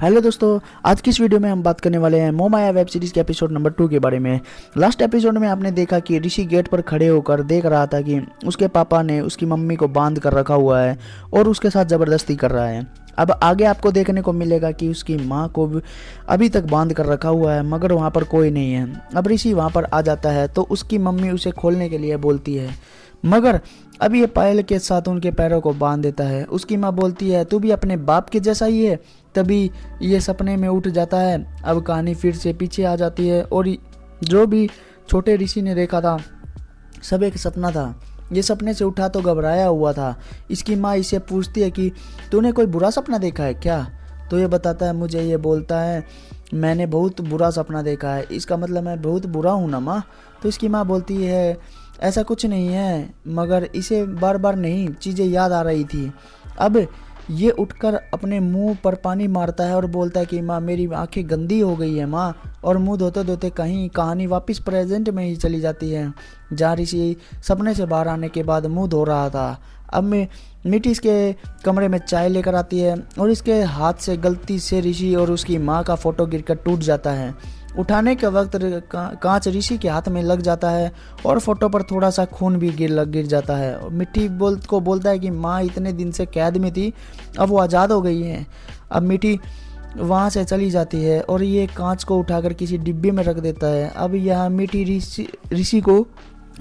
Hello दोस्तों, आज की इस वीडियो में हम बात करने वाले हैं मोहमाया वेब सीरीज़ के एपिसोड नंबर 2 के बारे में। लास्ट एपिसोड में आपने देखा कि ऋषि गेट पर खड़े होकर देख रहा था कि उसके पापा ने उसकी मम्मी को बांध कर रखा हुआ है और उसके साथ ज़बरदस्ती कर रहा है। अब आगे आपको देखने को मिलेगा कि उसकी माँ को भी अभी तक बांध कर रखा हुआ है, मगर वहाँ पर कोई नहीं है। अब ऋषि वहाँ पर आ जाता है तो उसकी मम्मी उसे खोलने के लिए बोलती है, मगर अब ये पायल के साथ उनके पैरों को बांध देता है। उसकी माँ बोलती है, तू भी अपने बाप के जैसा ही है। तभी ये सपने में उठ जाता है। अब कहानी फिर से पीछे आ जाती है और जो भी छोटे ऋषि ने देखा था सब एक सपना था। ये सपने से उठा तो घबराया हुआ था। इसकी माँ इसे पूछती है कि तूने कोई बुरा सपना देखा है क्या? तो ये बताता है, मुझे ये बोलता है मैंने बहुत बुरा सपना देखा है। इसका मतलब मैं बहुत बुरा हूँ ना माँ? तो इसकी माँ बोलती है ऐसा कुछ नहीं है, मगर इसे बार बार नहीं चीज़ें याद आ रही थी। अब ये उठकर अपने मुंह पर पानी मारता है और बोलता है कि माँ मेरी आंखें गंदी हो गई है माँ। और मुंह धोते धोते कहीं कहानी वापस प्रेजेंट में ही चली जाती है, जहाँ ऋषि सपने से बाहर आने के बाद मुंह धो रहा था। अब मैं मिट्टी इसके कमरे में चाय लेकर आती है और इसके हाथ से गलती से ऋषि और उसकी माँ का फोटो गिरकर टूट जाता है। उठाने के वक्त कांच ऋषि के हाथ में लग जाता है और फोटो पर थोड़ा सा खून भी गिर जाता है। मिट्टी बोलता है कि माँ इतने दिन से कैद में थी, अब वो आज़ाद हो गई है। अब मिट्टी वहाँ से चली जाती है और ये कांच को उठाकर किसी डिब्बे में रख देता है। अब यहाँ मिट्टी ऋषि को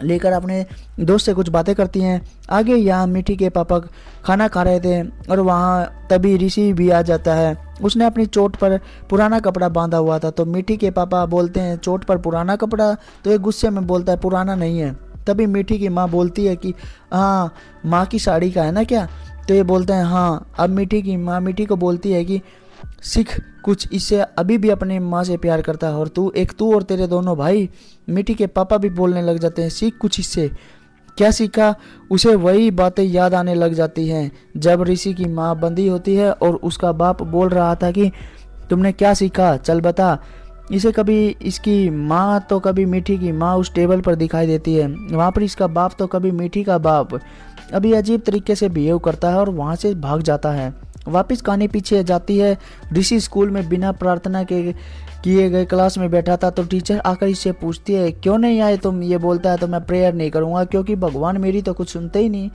लेकर अपने दोस्त से कुछ बातें करती हैं। आगे यहाँ मिट्टी के पापा खाना खा रहे थे और वहाँ तभी ऋषि भी आ जाता है। उसने अपनी चोट पर पुराना कपड़ा बांधा हुआ था। तो मिट्टी के पापा बोलते हैं चोट पर पुराना कपड़ा? तो एक गुस्से में बोलता है पुराना नहीं है। तभी मिट्टी की माँ बोलती है कि हाँ माँ की साड़ी का है ना क्या? तो ये बोलते हैं हाँ। अब मिट्टी की माँ मिट्टी को बोलती है कि सीख कुछ, इससे अभी भी अपने माँ से प्यार करता है और तू और तेरे दोनों भाई। मिट्टी के पापा भी बोलने लग जाते हैं सीख कुछ इससे। क्या सीखा? उसे वही बातें याद आने लग जाती हैं जब ऋषि की माँ बंदी होती है और उसका बाप बोल रहा था कि तुमने क्या सीखा, चल बता। इसे कभी इसकी माँ तो कभी मिट्टी की माँ उस टेबल पर दिखाई देती है, वहाँ पर इसका बाप तो कभी मिट्टी का बाप। अभी अजीब तरीके से बिहेव करता है और वहाँ से भाग जाता है। वापस कहानी पीछे जाती है। ऋषि स्कूल में बिना प्रार्थना के किए गए क्लास में बैठा था तो टीचर आकर इससे पूछती है क्यों नहीं आए तुम? ये बोलता है तो मैं प्रेयर नहीं करूँगा क्योंकि भगवान मेरी तो कुछ सुनते ही नहीं।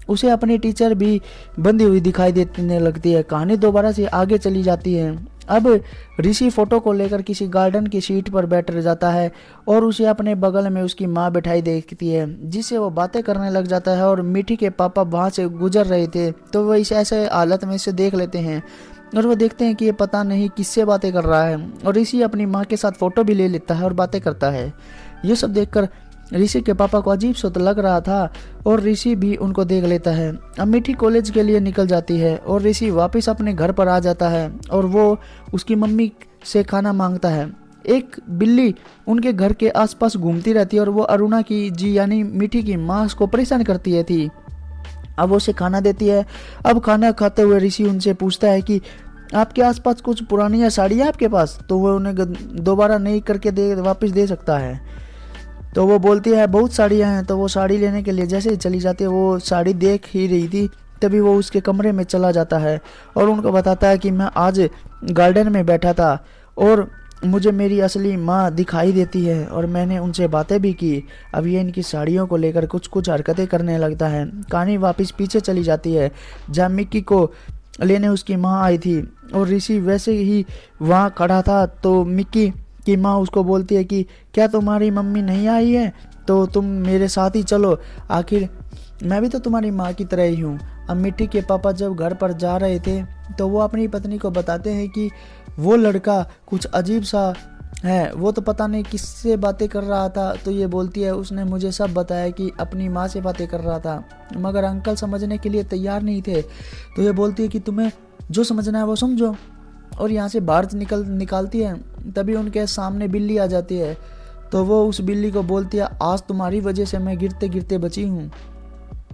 उसे अपनी टीचर भी बंधी हुई दिखाई देने लगती है। कहानी दोबारा से आगे चली जाती है। अब ऋषि फोटो को लेकर किसी गार्डन की सीट पर बैठ जाता है और उसे अपने बगल में उसकी माँ बैठाई देखती है, जिससे वो बातें करने लग जाता है। और मिट्टी के पापा वहाँ से गुजर रहे थे तो वो इस ऐसे हालत में इसे देख लेते हैं और वो देखते हैं कि ये पता नहीं किससे बातें कर रहा है। और ऋषि अपनी माँ के साथ फ़ोटो भी ले लेता है और बातें करता है। ये सब देखकर ऋषि के पापा को अजीब सा लग रहा था और ऋषि भी उनको देख लेता है। अब मिट्टी कॉलेज के लिए निकल जाती है और ऋषि वापस अपने घर पर आ जाता है और वो उसकी मम्मी से खाना मांगता है। एक बिल्ली उनके घर के आसपास घूमती रहती है और वो अरुणा की जी यानी मिट्टी की माँ को परेशान करती थी। अब वो उसे खाना देती है। अब खाना खाते हुए ऋषि उनसे पूछता है कि आपके आसपास कुछ पुरानी या साड़ी है आपके पास? तो वो उन्हें दोबारा नई करके वापस दे सकता है। तो वो बोलती है बहुत साड़ियाँ हैं। तो वो साड़ी लेने के लिए जैसे ही चली जाती है, वो साड़ी देख ही रही थी तभी वो उसके कमरे में चला जाता है और उनको बताता है कि मैं आज गार्डन में बैठा था और मुझे मेरी असली माँ दिखाई देती है और मैंने उनसे बातें भी की। अब ये इनकी साड़ियों को लेकर कुछ हरकतें करने लगता है। कहानी वापस पीछे चली जाती है जहाँ मिक्की को लेने उसकी माँ आई थी और ऋषि वैसे ही वहाँ खड़ा था। तो मिक्की की माँ उसको बोलती है कि क्या तुम्हारी मम्मी नहीं आई है? तो तुम मेरे साथ ही चलो, आखिर मैं भी तो तुम्हारी माँ की तरह ही हूँ। अब मिट्टी के पापा जब घर पर जा रहे थे तो वो अपनी पत्नी को बताते हैं कि वो लड़का कुछ अजीब सा है, वो तो पता नहीं किससे बातें कर रहा था। तो ये बोलती है उसने मुझे सब बताया कि अपनी माँ से बातें कर रहा था, मगर अंकल समझने के लिए तैयार नहीं थे। तो ये बोलती है कि तुम्हें जो समझना है वो समझो और यहाँ से बाहर निकालती है। तभी उनके सामने बिल्ली आ जाती है तो वो उस बिल्ली को बोलती है आज तुम्हारी वजह से मैं गिरते गिरते बची हूँ।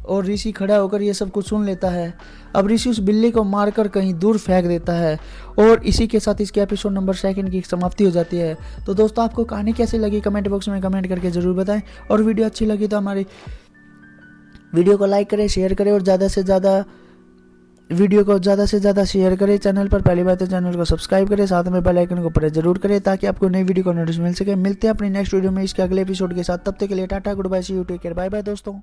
और ऋषि खड़ा होकर ये सब कुछ सुन लेता है। अब ऋषि उस बिल्ली को मारकर कहीं दूर फेंक देता है और इसी के साथ इसके एपिसोड नंबर 2 की समाप्ति हो जाती है। तो दोस्तों आपको कहानी कैसी लगी कमेंट बॉक्स में कमेंट करके ज़रूर बताएं और वीडियो अच्छी लगी तो हमारी वीडियो को लाइक करें, शेयर करें और ज़्यादा से ज़्यादा वीडियो को ज़्यादा से ज़्यादा शेयर करें, चैनल पर पहली बार तो चैनल को सब्सक्राइब करें, साथ में बेल आइकन को प्रेस जरूर करें ताकि आपको नई वीडियो का नोटिस मिल सके। मिलते हैं अपनी नेक्स्ट वीडियो में इसके अगले एपिसोड के साथ, तब तक के लिए tata, goodbye, see you, take care, bye bye दोस्तों।